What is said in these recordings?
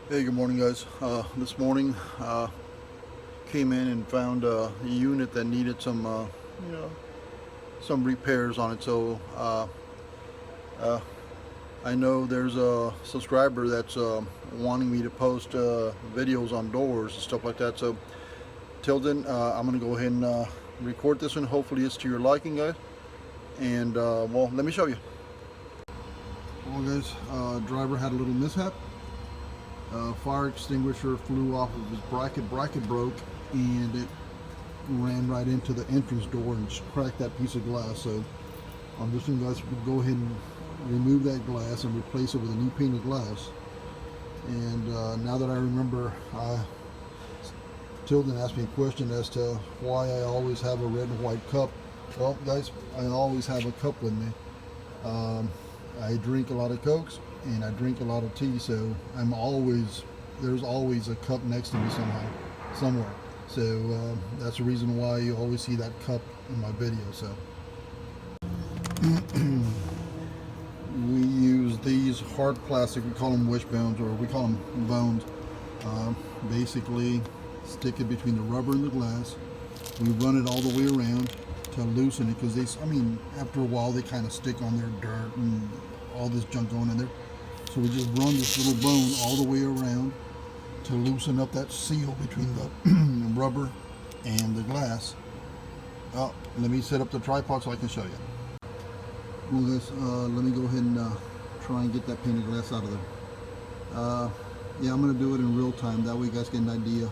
Hey, good morning, guys. This morning, came in and found a unit that needed you know, some repairs on it. So uh, I know there's a subscriber that's wanting me to post videos on doors and stuff like that. So till then, I'm gonna go ahead and record this one. Hopefully, it's to your liking, guys. And well, let me show you. Well, guys, driver had a little mishap. Fire extinguisher flew off of his bracket broke, and it ran right into the entrance door and just cracked that piece of glass. So I'm just going to go ahead and remove that glass and replace it with a new painted glass. And now that I remember, Tilden asked me a question as to why I always have a red and white cup. Well, guys, I always have a cup with me. I drink a lot of Cokes and I drink a lot of tea, so there's always a cup next to me somewhere. So that's the reason why you always see that cup in my video. So we use these hard plastic, we call them wishbones, or we call them bones. Basically stick it between the rubber and the glass. We run it all the way around to loosen it, because after a while they kind of stick on their dirt and all this junk going in there. So we just run this little bone all the way around to loosen up that seal between the rubber and the glass. Oh, let me set up the tripod so I can show you. Well, guys, let me go ahead and try and get that painted glass out of there. Yeah, I'm going to do it in real time. That way you guys get an idea.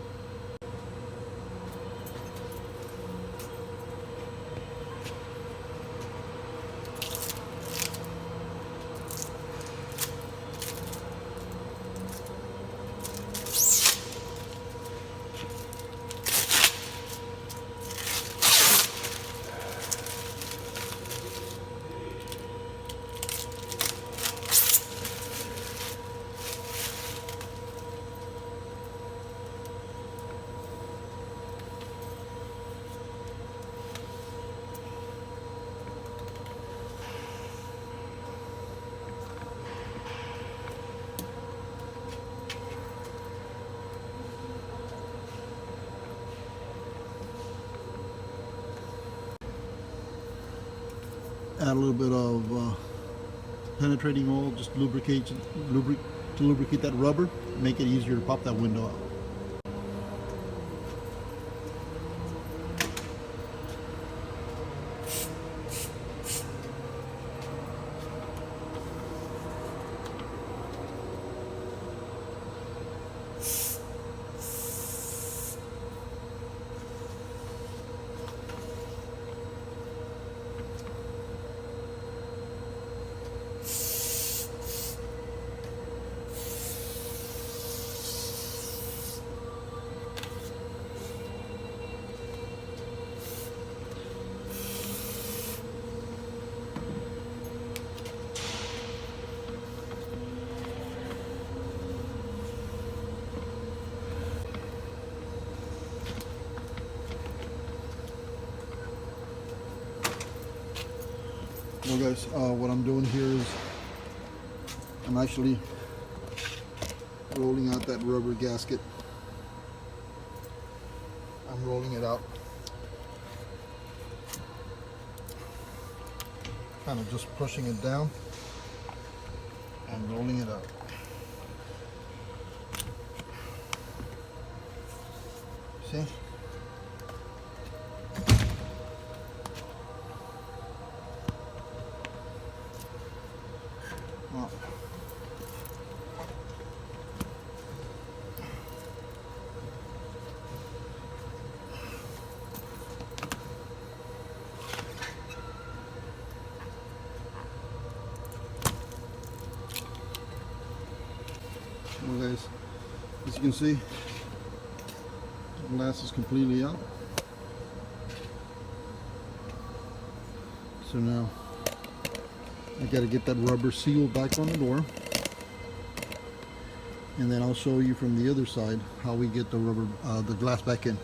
Add a little bit of penetrating oil, just to lubricate that rubber, make it easier to pop that window out. Well, guys, what I'm doing here is I'm actually rolling out that rubber gasket. I'm rolling it out, kind of just pushing it down and rolling it out. See? Well, guys, as you can see, the glass is completely out. So now I got to get that rubber seal back on the door, and then I'll show you from the other side how we get the glass back in.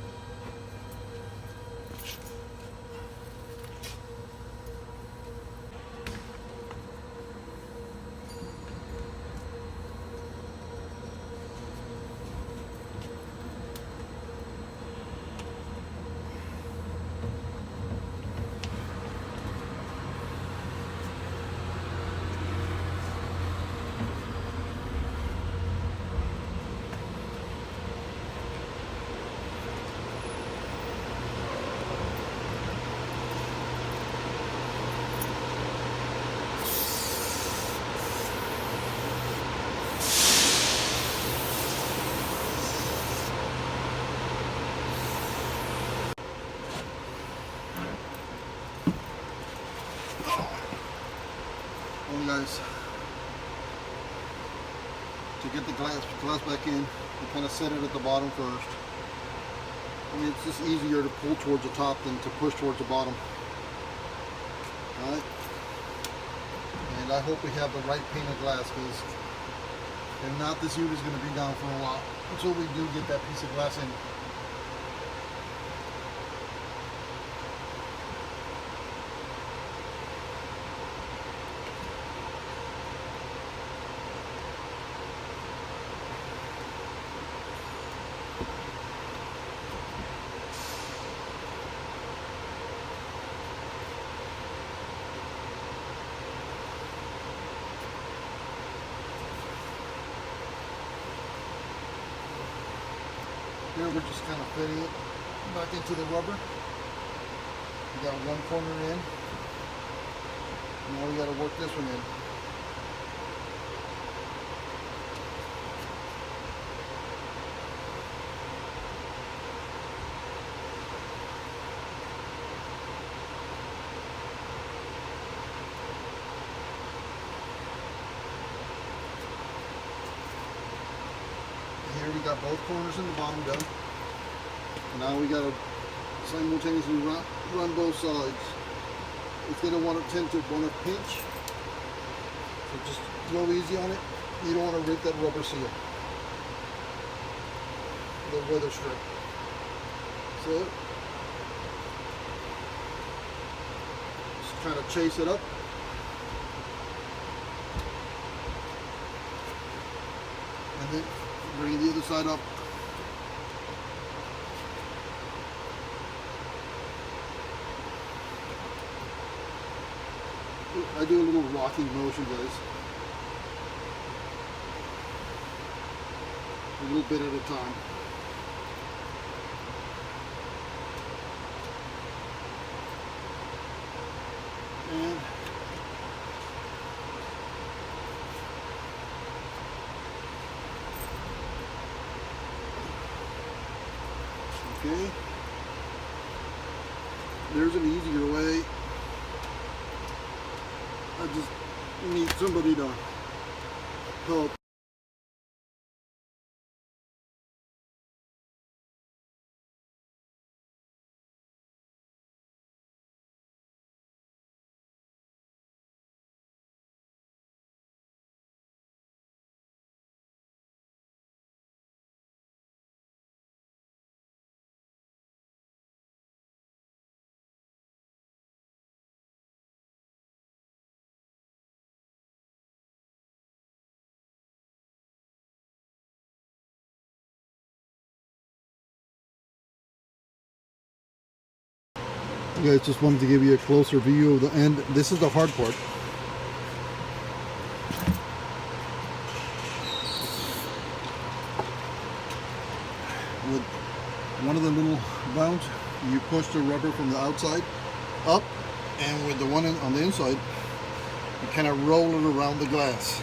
Alright guys, to get the glass back in, you kind of set it at the bottom first. I mean, it's just easier to pull towards the top than to push towards the bottom. Alright, and I hope we have the right painted glass, because if not, this unit is going to be down for a while until we do get that piece of glass in. Here we're just kind of fitting it back into the rubber. We got one corner in. Now we got to work this one in. Here we got both corners in the bottom done. And now we got to simultaneously run both sides. It's going to tend to want to pinch. So just go easy on it. You don't want to rip that rubber seal, the weather strip. So just kind of chase it up. And then bring the other side up. I do a little rocking motion, guys. A little bit at a time. And okay, there's an easier way. I just need somebody to help. You guys, just wanted to give you a closer view of the end. This is the hard part. With one of the little rounds, you push the rubber from the outside up, and with the one on the inside, you kind of roll it around the glass.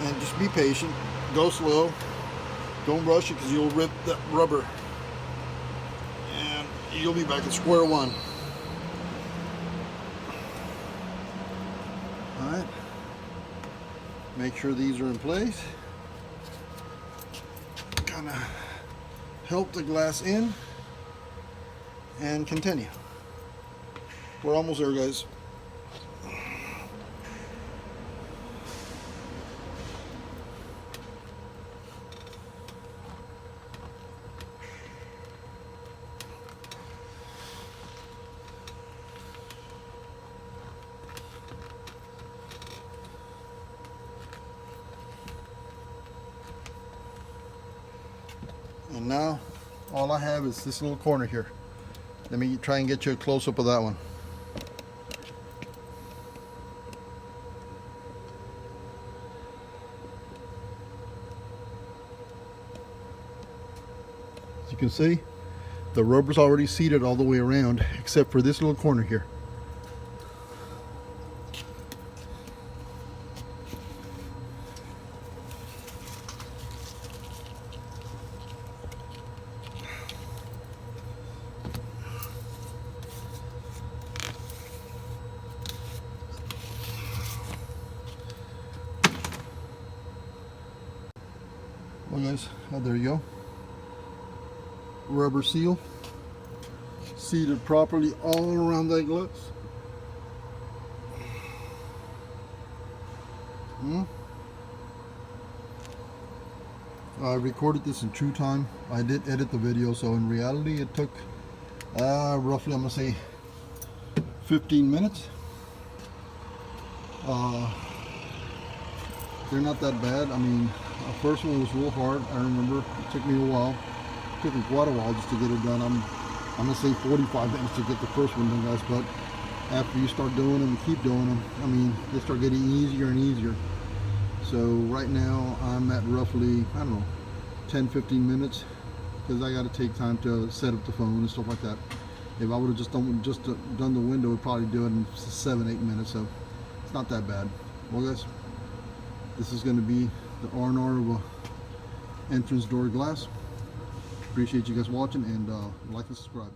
And just be patient, go slow. Don't rush it, because you'll rip that rubber and you'll be back at square one. Alright, make sure these are in place. Kind of help the glass in and continue. We're almost there, guys. And now all I have is this little corner here. Let me try and get you a close-up of that one. As you can see, the rubber's already seated all the way around except for this little corner here. Well guys, there you go. Rubber seal. Seated properly all around that glass. I recorded this in true time. I did edit the video, so in reality it took roughly, I'm gonna say 15 minutes. They're not that bad. I mean, the first one was real hard. I remember it took me a while. It took me quite a while just to get it done. I'm gonna say 45 minutes to get the first one done, guys. But after you start doing them and keep doing them, I mean, they start getting easier and easier. So right now I'm at roughly, I don't know, 10-15 minutes, because I got to take time to set up the phone and stuff like that. If I would have just done the window, it'd probably do it in 7-8 minutes. So it's not that bad. Well guys, this is going to be the R&R of a entrance door glass. Appreciate you guys watching, and like and subscribe.